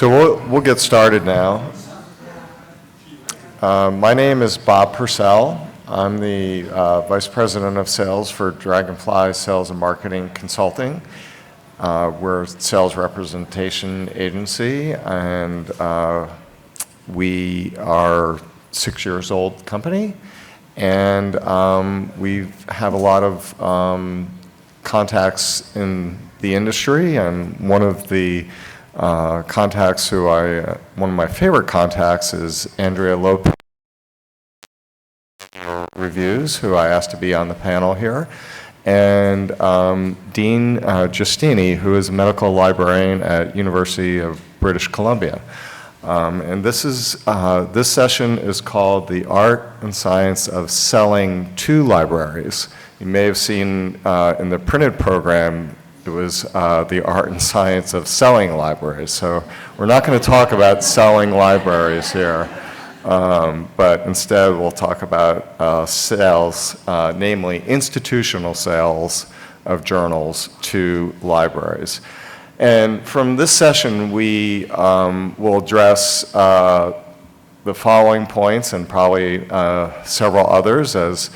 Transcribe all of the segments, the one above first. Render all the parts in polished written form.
So we'll get started now. My name is Bob Pursell. I'm the Vice President of Sales for Dragonfly Sales and Marketing Consulting. We're a sales representation agency, and we are 6 years old company, and we have a lot of contacts in the industry, and one of the contacts one of my favorite contacts is Andrea Lopez Reviews, who I asked to be on the panel here, and Dean Giustini, who is a medical librarian at University of British Columbia. And this session is called The Art and Science of Selling to Libraries. You may have seen in the printed program, it was the art and science of selling libraries. So we're not going to talk about selling libraries here, but instead we'll talk about sales, namely institutional sales of journals to libraries. And from this session, we will address the following points and probably several others, as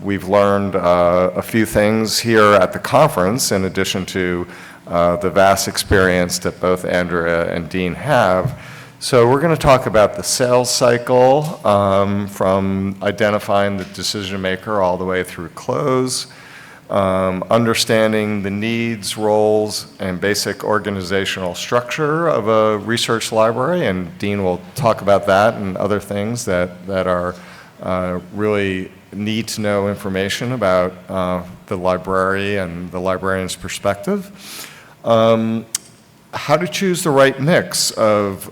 we've learned a few things here at the conference, in addition to the vast experience that both Andrea and Dean have. So we're going to talk about the sales cycle, from identifying the decision maker all the way through close, understanding the needs, roles, and basic organizational structure of a research library, and Dean will talk about that and other things that are really need to know information about the library and the librarian's perspective. How to choose the right mix of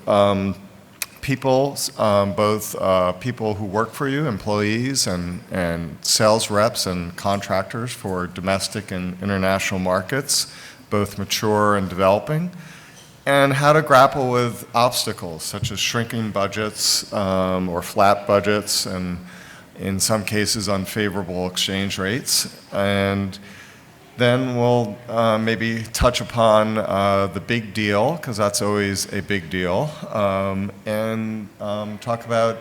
people, both people who work for you, employees, and sales reps and contractors for domestic and international markets, both mature and developing, and how to grapple with obstacles such as shrinking budgets or flat budgets, and in some cases unfavorable exchange rates. And then we'll maybe touch upon the big deal, because that's always a big deal, and talk about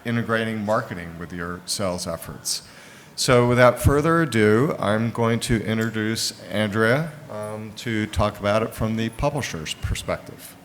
integrating marketing with your sales efforts. So without further ado, I'm going to introduce Andrea to talk about it from the publisher's perspective.